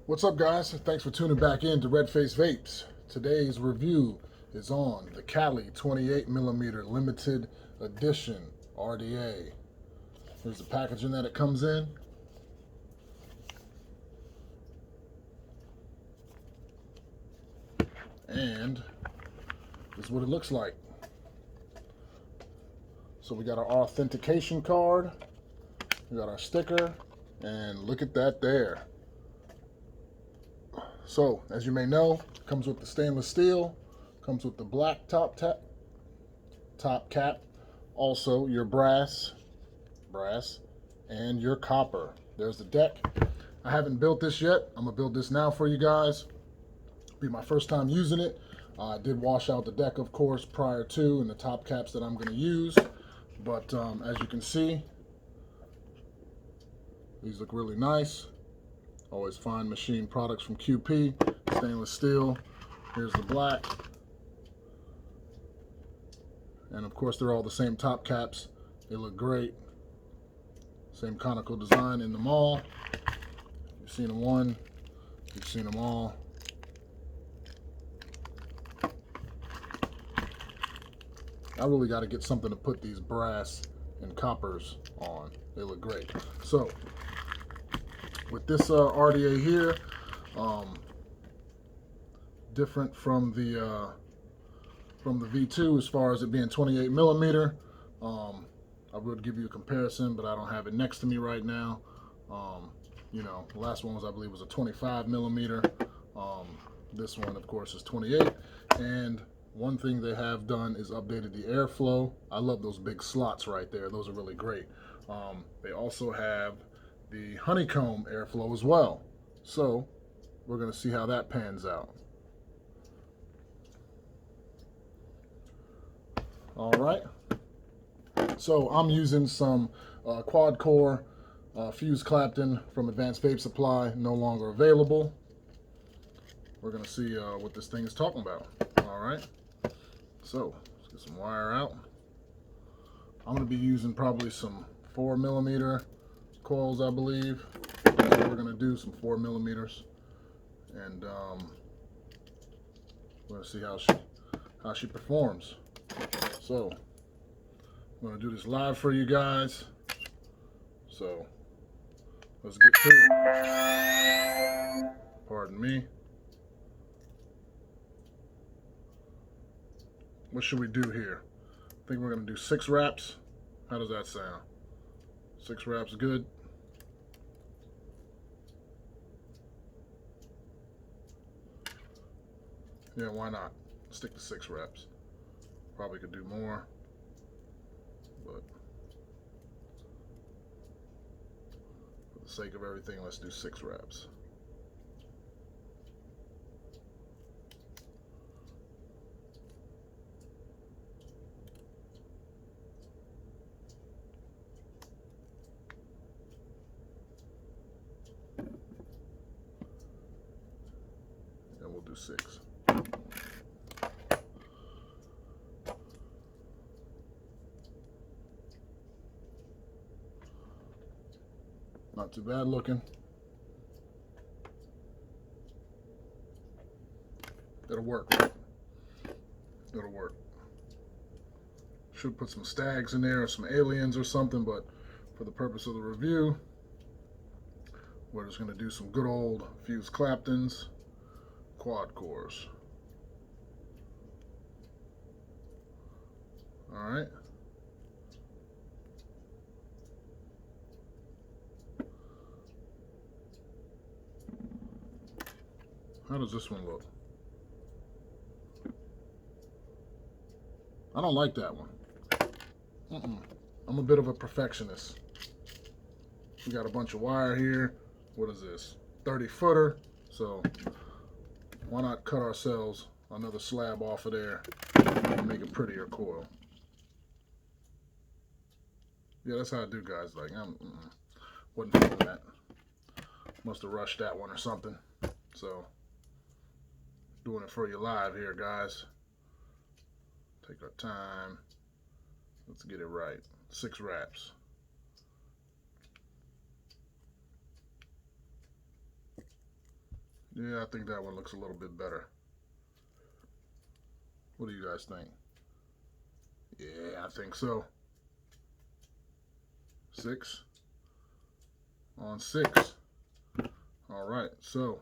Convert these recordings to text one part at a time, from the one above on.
What's up, guys? Thanks for tuning back in to RedfaceVapes. Today's review is on the Cali 28mm Limited Edition RDA. Here's the packaging that it comes in. And this is what it looks like. So we got our authentication card, we got our sticker, and look at that there. So, as you may know, it comes with the stainless steel, comes with the black top cap, also your brass, and your copper. There's the deck. I haven't built this yet. I'm gonna build this now for you guys. Be my first time using it. I did wash out the deck, of course, prior to, and the top caps that I'm gonna use. But as you can see, these look really nice. Always find machine products from QP, stainless steel. Here's the black. And of course, they're all the same top caps. They look great. Same conical design in them all. You've seen them one, you've seen them all. I really got to get something to put these brass and coppers on. They look great. So, with this RDA here, different from the V2 as far as it being 28mm. I would give you a comparison, but I don't have it next to me right now. You know, the last one was, I believe, was a 25mm. This one, of course, is 28. And one thing they have done is updated the airflow. I love those big slots right there. Those are really great. They also have the honeycomb airflow as well. So we're going to see how that pans out. All right. So I'm using some quad core fused Clapton from Advanced Vape Supply, no longer available. We're going to see what this thing is talking about. All right. So let's get some wire out. I'm going to be using probably some 4mm coils, I believe. That's what we're going to do, some 4mm. And we're going to see how she performs. So I'm going to do this live for you guys. So let's get to it. Pardon me. What should we do here? I think we're going to do 6 wraps. How does that sound? 6 wraps good? Yeah, why not? Stick to 6 wraps. Probably could do more, but for the sake of everything, let's do 6 wraps. And we'll do 6. Not too bad looking. It'll work, right? It'll work. Should put some stags in there or some aliens or something, but for the purpose of the review, we're just going to do some good old fused Claptons, quad cores. All right. How does this one look? I don't like that one. I'm a bit of a perfectionist. We got a bunch of wire here. What is this? 30-footer. So why not cut ourselves another slab off of there and make a prettier coil? Yeah, that's how I do, guys. Like, wasn't feeling that. Must have rushed that one or something. So doing it for you live here, guys. Take our time. Let's get it right. 6 wraps. Yeah, I think that one looks a little bit better. What do you guys think? Yeah, I think so. 6 on 6. All right, so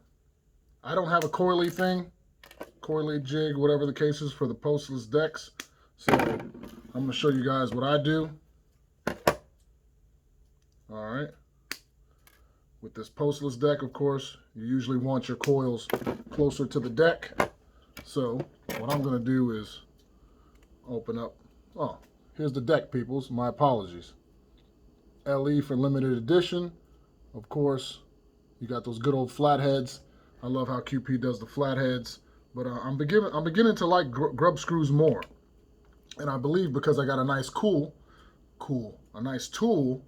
I don't have a coily thing, coily jig, whatever the case is for the postless decks. So I'm going to show you guys what I do. All right. With this postless deck, of course, you usually want your coils closer to the deck. So what I'm going to do is open up. Oh, here's the deck, peoples. My apologies. LE for limited edition. Of course, you got those good old flatheads. I love how QP does the flatheads. But I'm beginning to like grub screws more. And I believe because I got a nice a nice tool,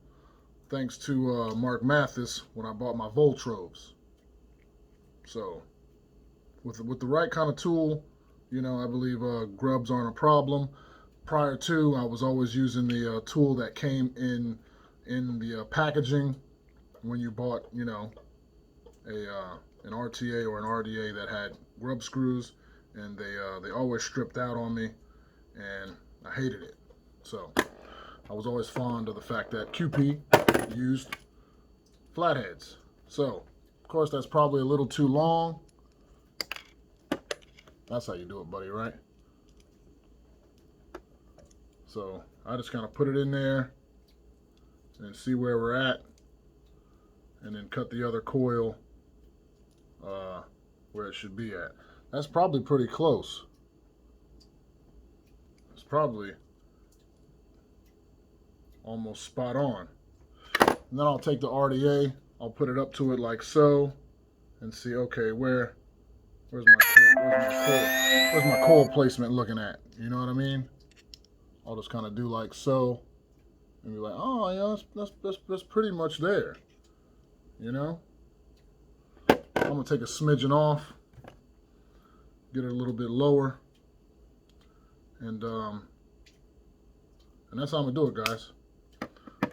thanks to Mark Mathis when I bought my Voltrovs. So with the right kind of tool, you know, I believe grubs aren't a problem. Prior to, I was always using the tool that came in the packaging when you bought, you know, an RTA or an RDA that had grub screws, and they always stripped out on me, and I hated it. So I was always fond of the fact that QP used flatheads. So of course that's probably a little too long. That's how you do it, buddy, right? So I just kind of put it in there and see where we're at, and then cut the other coil where it should be at. That's probably pretty close. It's probably almost spot on. And then I'll take the RDA, I'll put it up to it like so, and see, okay, where's my coil placement looking at? You know what I mean? I'll just kind of do like so, and be like, oh yeah, that's pretty much there. You know? I'm gonna take a smidgen off, get it a little bit lower, and that's how I'm gonna do it, guys.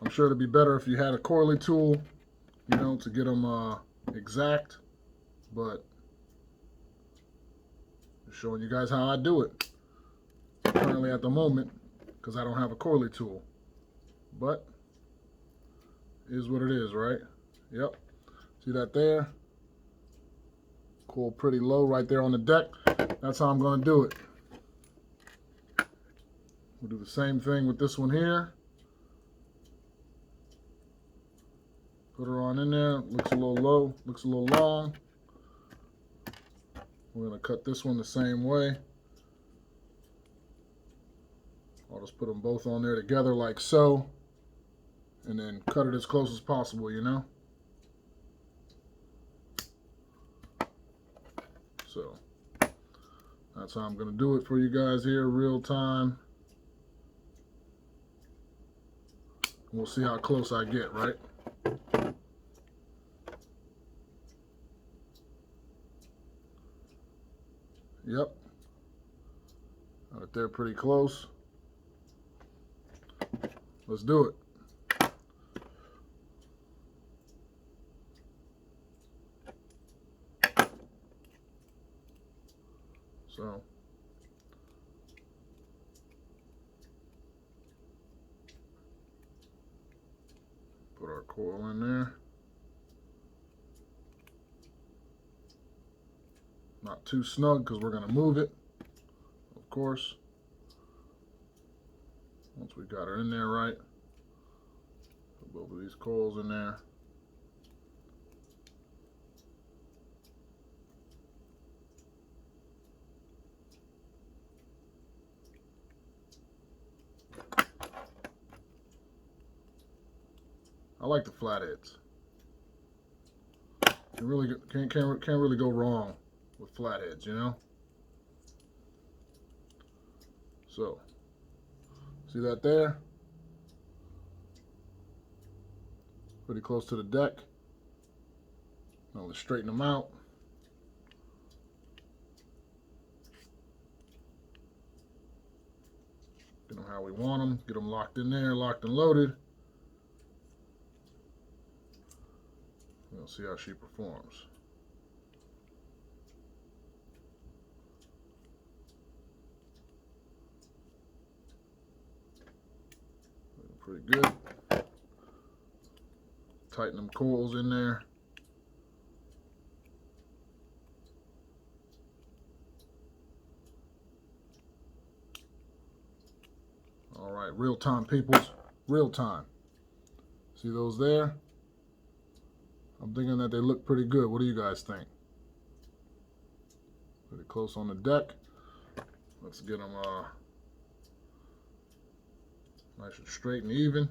I'm sure it'd be better if you had a coily tool, you know, to get them exact, but just showing you guys how I do it currently at the moment, because I don't have a coily tool. But is what it is, right? Yep. See that there? Coil pretty low right there on the deck. That's how I'm going to do it. We'll do the same thing with this one here. Put her on in there. Looks a little low. Looks a little long. We're going to cut this one the same way. I'll just put them both on there together like so. And then cut it as close as possible, you know? So that's how I'm going to do it for you guys here, real time. We'll see how close I get, right? Yep. Right there, pretty close. Let's do it. So put our coil in there. Not too snug because we're going to move it, of course. Once we got her in there right, put both of these coils in there. I like the flatheads. You really can't really go wrong with flatheads, you know. So see that there? Pretty close to the deck. Now let's straighten them out. Get them how we want them. Get them locked in there, locked and loaded. We'll see how she performs. Pretty good. Tighten them coils in there. All right, real time, peoples. Real time. See those there? I'm thinking that they look pretty good. What do you guys think? Pretty close on the deck. Let's get them nice and straight and even.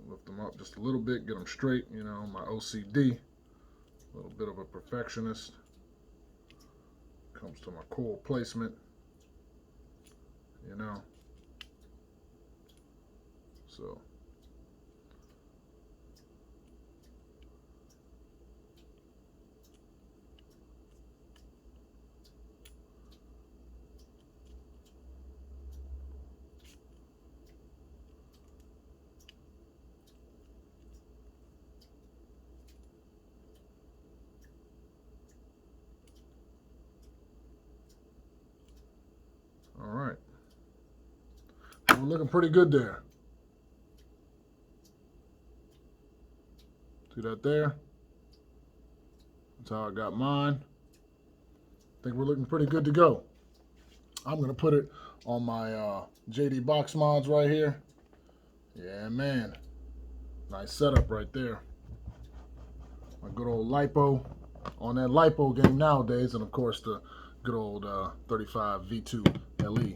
Lift them up just a little bit, get them straight. You know, my OCD, a little bit of a perfectionist. Comes to my coil placement. You know, so all right. We're looking pretty good there. See that there? That's how I got mine. I think we're looking pretty good to go. I'm going to put it on my JD box mods right here. Yeah, man. Nice setup right there. My good old lipo on that lipo game nowadays. And of course the good old 35 V2 LE.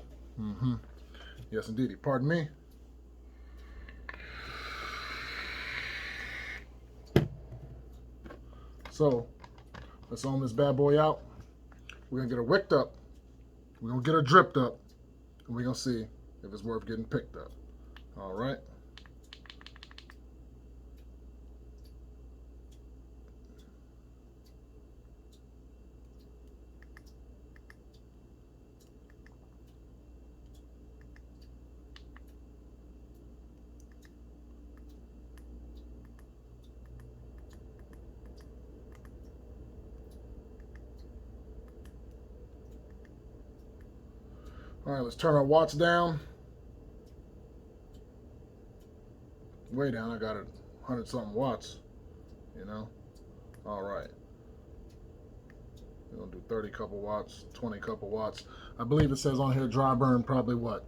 Yes, indeedy. Pardon me. So, let's ohm this bad boy out. We're going to get her wicked up. We're going to get her dripped up. And we're going to see if it's worth getting picked up. All right. All right, let's turn our watts down. Way down, I got it 100 something watts, you know. All right. We're gonna do 30 couple watts, 20 couple watts. I believe it says on here dry burn probably what?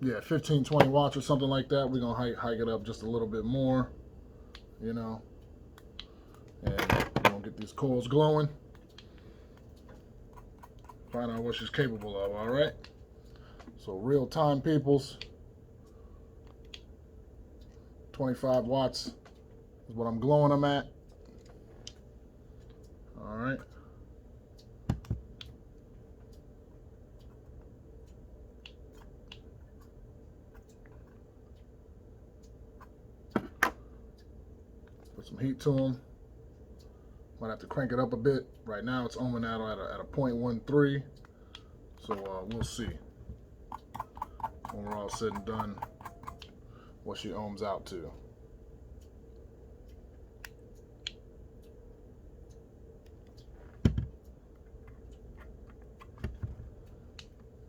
Yeah, 15, 20 watts or something like that. We're gonna hike it up just a little bit more, you know. And we're gonna get these coils glowing. Find out what she's capable of, all right? So real time, peoples. 25 watts is what I'm glowing them at. All right. Put some heat to them. Might have to crank it up a bit. Right now it's ohming out at a 0.13. So we'll see when we're all said and done what she ohms out to.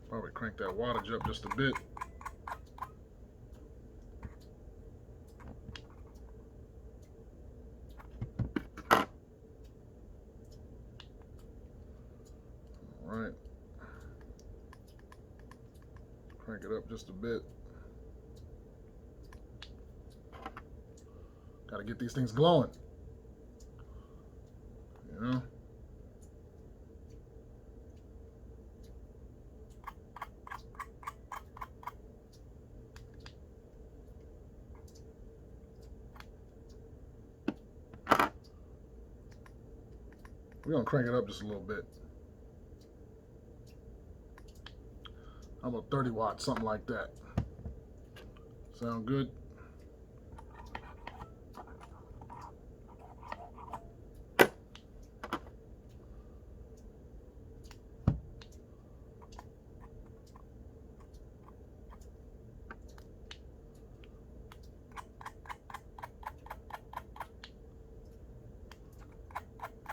Probably crank that wattage up just a bit. All right. Crank it up just a bit. Got to get these things glowing. You know? We're going to crank it up just a little bit. How about 30 watts, something like that? Sound good?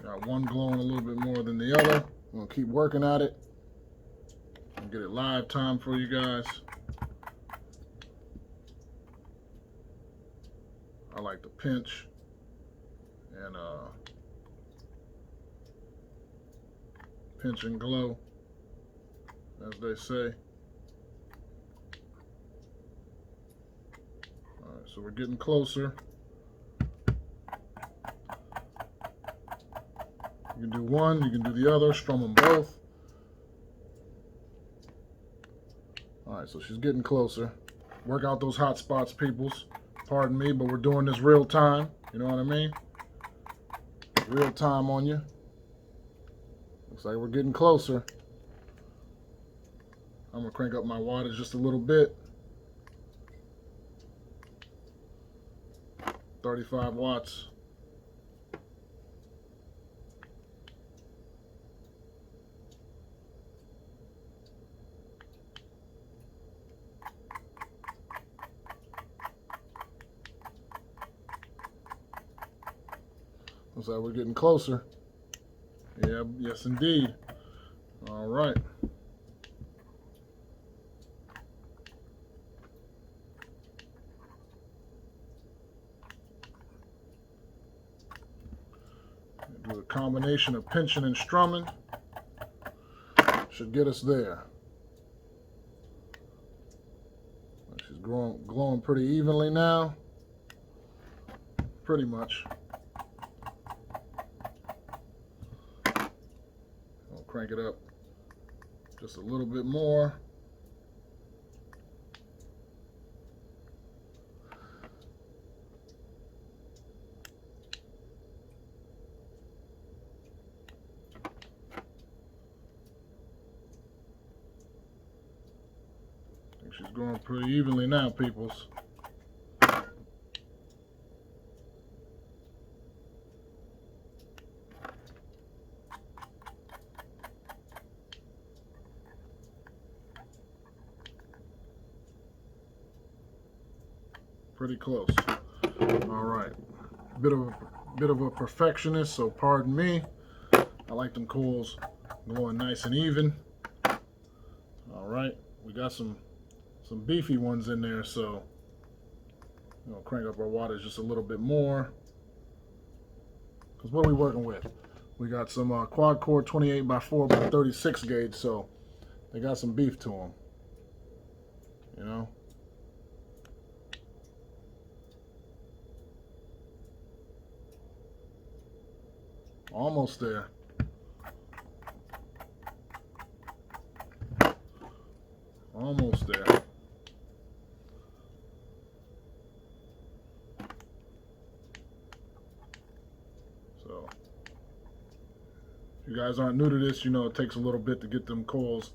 Got one glowing a little bit more than the other. I'm going to keep working at it and get it live time for you guys. I like to pinch and pinch and glow, as they say. All right, so we're getting closer. You can do one, you can do the other, strum them both. All right, so she's getting closer. Work out those hot spots, peoples. Pardon me, but we're doing this real time. You know what I mean? Real time on you. Looks like we're getting closer. I'm gonna crank up my wattage just a little bit. 35 watts. Looks like we're getting closer. Yeah, yes indeed. All right. Do a combination of pinching and strumming. Should get us there. She's glowing pretty evenly now. Pretty much. I'll crank it up just a little bit more. I think she's growing pretty evenly now, peoples. Pretty close. All right. Bit of a perfectionist, so pardon me. I like them coils glowing nice and even. All right. We got some beefy ones in there, so we'll crank up our wattage just a little bit more. Because what are we working with? We got some quad core 28 by 4 by 36 gauge, so they got some beef to them. You know? Almost there. Almost there. So, if you guys aren't new to this, you know it takes a little bit to get them coils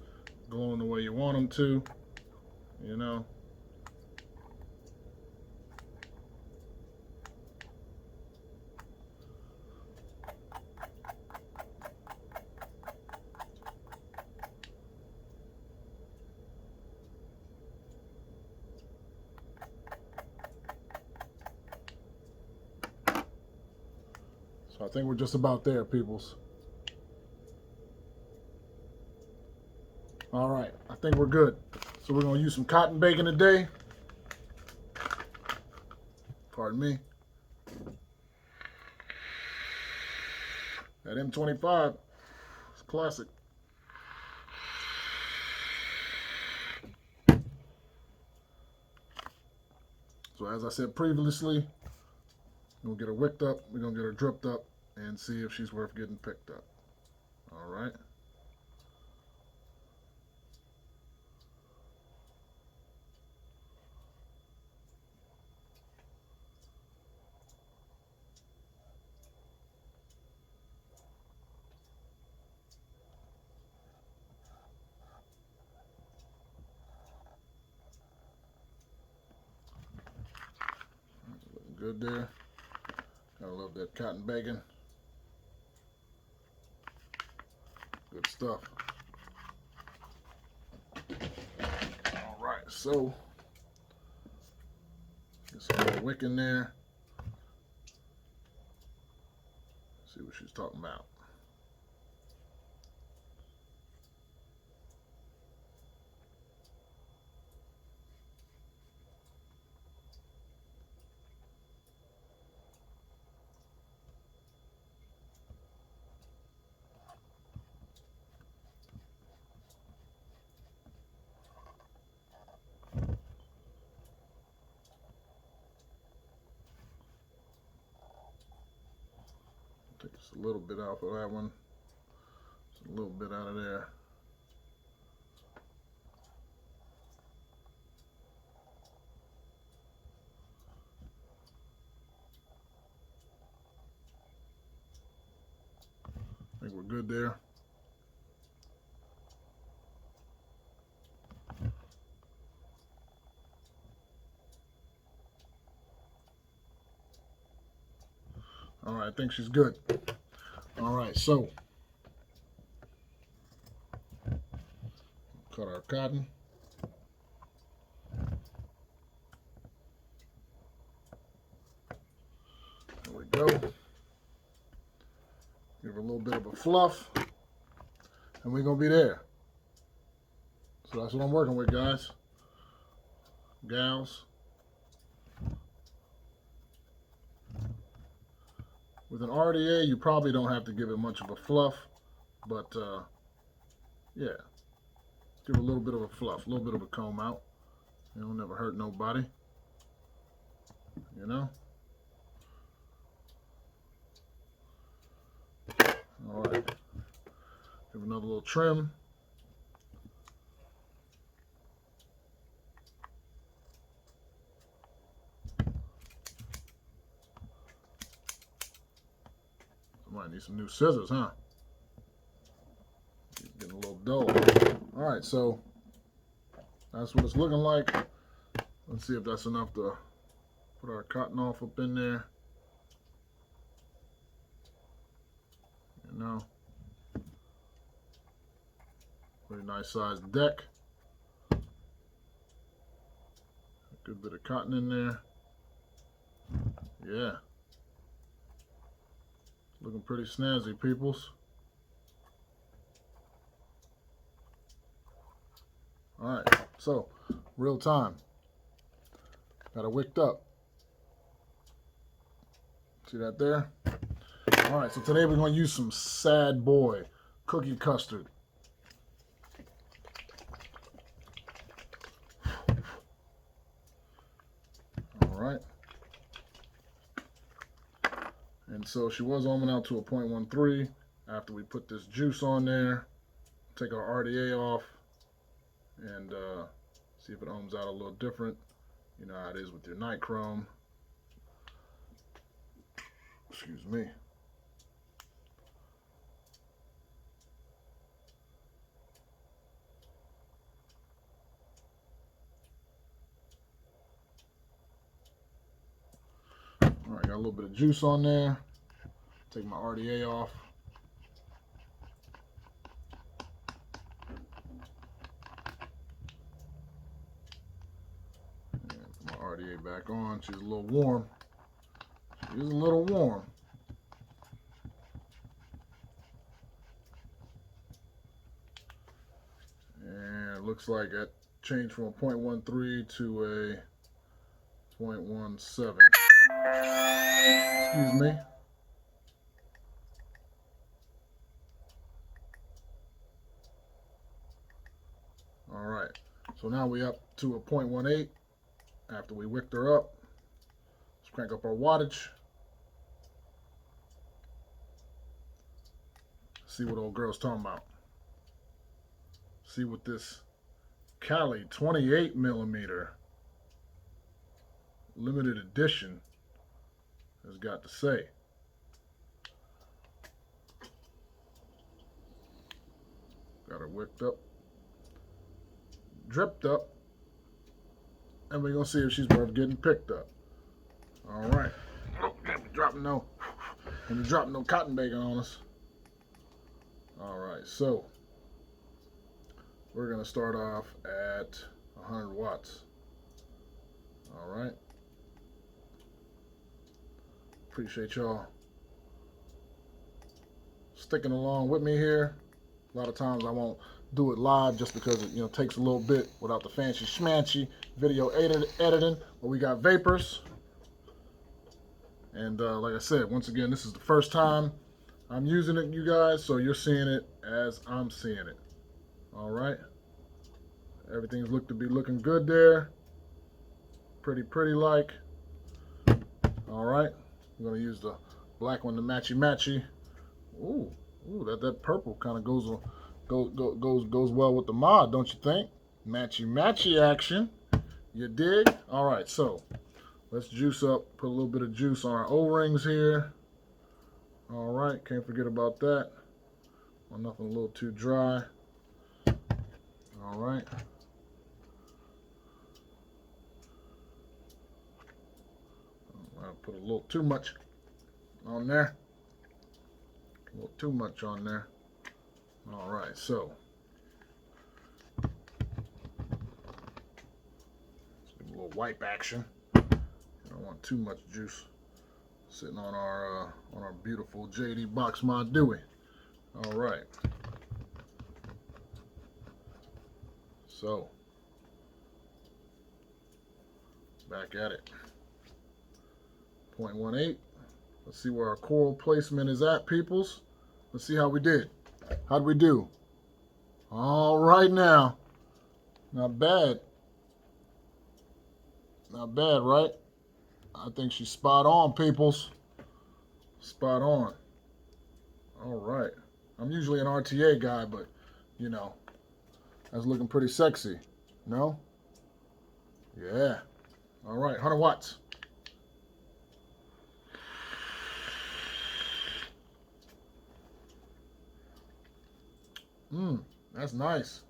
glowing the way you want them to. You know? So I think we're just about there, peoples. All right, I think we're good. So we're gonna use some cotton bacon today. Pardon me. That M25, it's classic. So as I said previously, we're gonna get her wicked up, we're gonna get her dripped up, and see if she's worth getting picked up. All right. Looking good there. I love that cotton bacon. Good stuff. All right, so get some more wick in there. See what she's talking about. Take just a little bit off of that one. Just a little bit out of there. I think we're good there. All right, I think she's good. All right, so cut our cotton. There we go. Give her a little bit of a fluff, and we're gonna be there. So that's what I'm working with, guys, gals. With an RDA, you probably don't have to give it much of a fluff, but yeah, give it a little bit of a fluff, a little bit of a comb out. You know, never hurt nobody, you know. All right, give another little trim. Might need some new scissors, huh? Getting a little dull. All right, so that's what it's looking like. Let's see if that's enough to put our cotton off up in there. You know, pretty nice sized deck. A good bit of cotton in there. Yeah. Looking pretty snazzy, peoples. All right, so real time. Got it wicked up. See that there? All right, so today we're going to use some Sad Boy cookie custard. All right. And so she was ohming out to a 0.13 after we put this juice on there. Take our RDA off and see if it ohms out a little different. You know how it is with your nichrome. Excuse me. All right, got a little bit of juice on there. Take my RDA off. And put my RDA back on. She's a little warm. She's a little warm. And it looks like it changed from a 0.13 to a 0.17. Excuse me. All right, so now we're up to a 0.18 after we wicked her up. Let's crank up our wattage. See what old girl's talking about. See what this Cali 28mm limited edition has got to say. Got her wicked up, dripped up, and we're gonna see if she's worth getting picked up. All right. Oh, can't be dropping no cotton bacon on us. All right, so we're gonna start off at 100 watts. All right. Appreciate y'all sticking along with me here. A lot of times I won't do it live just because it takes a little bit without the fancy schmancy video editing, but we got vapors. And like I said, once again, this is the first time I'm using it, you guys, so you're seeing it as I'm seeing it. All right. Everything's looking good there. Pretty like. All right. I'm going to use the Black one, the matchy. Ooh, that purple kind of goes well with the mod, don't you think? Matchy action. You dig? All right, so let's juice up. Put a little bit of juice on our O-rings here. All right, can't forget about that. Well, nothing a little too dry. All right. I'll put a little too much on there. A little too much on there. All right, so let's do a little wipe action. I don't want too much juice sitting on our beautiful JD Box Mod Dewey. All right. So back at it. 0.18. Let's see where our coil placement is at, peoples. Let's see how we did. How'd we do? All right now. Not bad. Not bad, right? I think she's spot on, peoples. Spot on. All right. I'm usually an RTA guy, but, you know, that's looking pretty sexy. No? Yeah. All right, 100 watts. That's nice.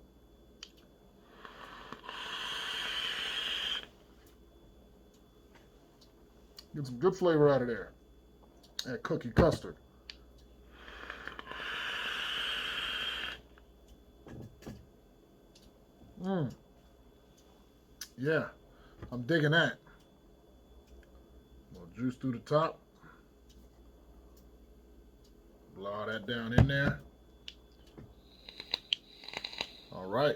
Get some good flavor out of there. That cookie custard. Yeah, I'm digging that. A little juice through the top. Blow all that down in there. All right.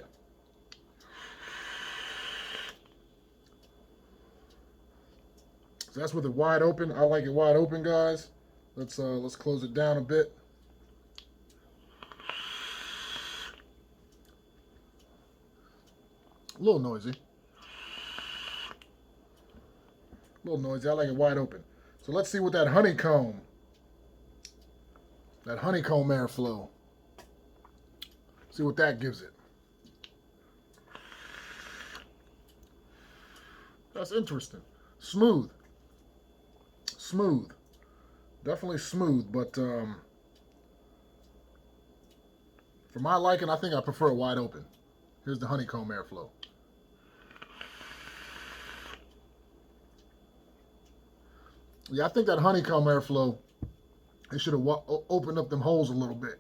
So that's with it wide open. I like it wide open, guys. Let's close it down a bit. A little noisy. A little noisy. I like it wide open. So let's see what that honeycomb airflow. See what that gives it. That's interesting. Smooth. Smooth. Definitely smooth, but for my liking, I think I prefer it wide open. Here's the honeycomb airflow. Yeah, I think that honeycomb airflow, they should have opened up them holes a little bit.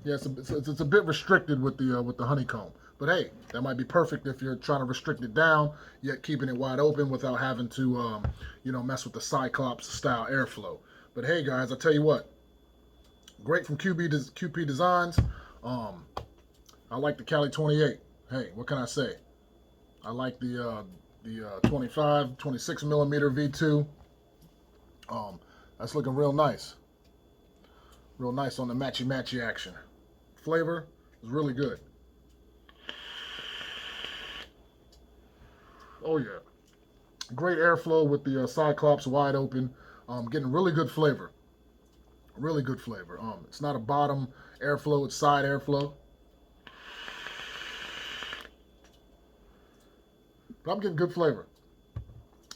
Yeah, it's a bit restricted with the honeycomb. But hey, that might be perfect if you're trying to restrict it down, yet keeping it wide open without having to, you know, mess with the Cyclops style airflow. But hey, guys, I tell you what, great from QP Designs. I like the Cali 28. Hey, what can I say? I like the 26 millimeter V2. That's looking real nice. Real nice on the matchy action. Flavor is really good. Oh yeah. Great airflow with the Cyclops wide open. Getting really good flavor. Really good flavor. It's not a bottom airflow, it's side airflow. But I'm getting good flavor.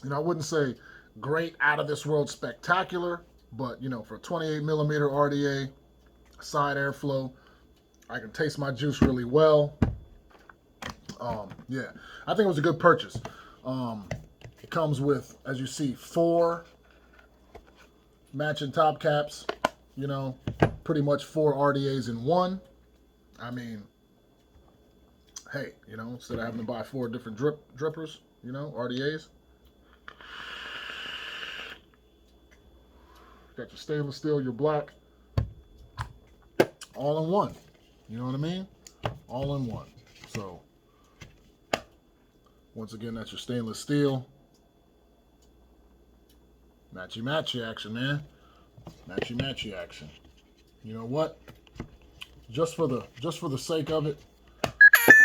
You know, I wouldn't say great, out of this world spectacular, but you know, for a 28 millimeter RDA, side airflow, I can taste my juice really well. Yeah, I think it was a good purchase. It comes with, as you see, 4 matching top caps, you know, pretty much 4 RDAs in one. I mean, hey, you know, instead of having to buy 4 different drippers, you know, RDAs. Got your stainless steel, your black, all in one. You know what I mean? All in one. So, once again, that's your stainless steel. Matchy action, man. Matchy action. You know what? Just for the sake of it, you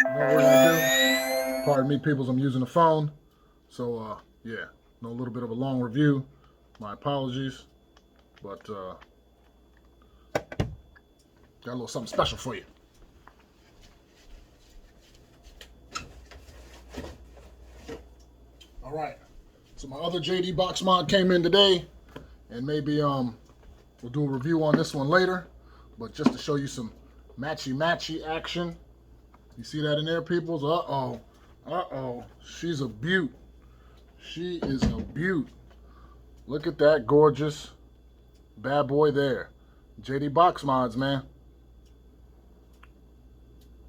know what we're gonna Pardon me, peoples, I'm using the phone. So, yeah, a little bit of a long review. My apologies. But, got a little something special for you. All right. So my other JD box mod came in today. And maybe we'll do a review on this one later. But just to show you some matchy action. You see that in there, peoples? Uh-oh. Uh-oh. She's a beaut. She is a beaut. Look at that gorgeous bad boy there. JD Box Mods, man.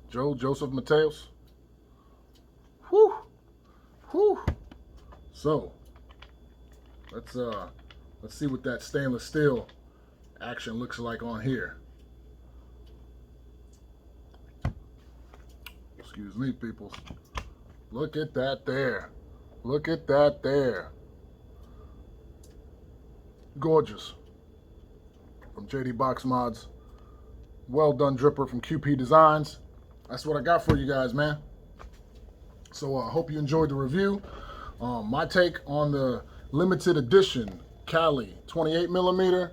Joseph Mateos. Whew. Whew. So, let's see what that stainless steel action looks like on here. Excuse me, peoples. Look at that there. Look at that there. Gorgeous. From JD Box Mods. Well done dripper from QP Designs. That's what I got for you guys, man. So I hope you enjoyed the review. My take on the limited edition Cali 28mm.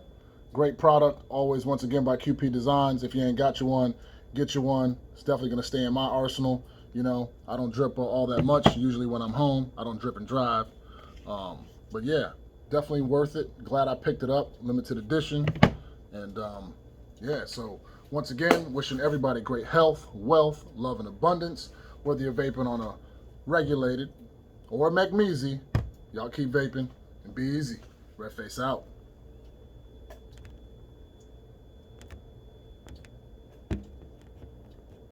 Great product. Always, once again, by QP Designs. If you ain't got you one, get you one. It's definitely going to stay in my arsenal. You know, I don't drip all that much. Usually when I'm home, I don't drip and drive. But yeah, definitely worth it. Glad I picked it up. Limited edition. And yeah, so once again, wishing everybody great health, wealth, love, and abundance. Whether you're vaping on a regulated or a magnesium, y'all keep vaping and be easy. Redface out.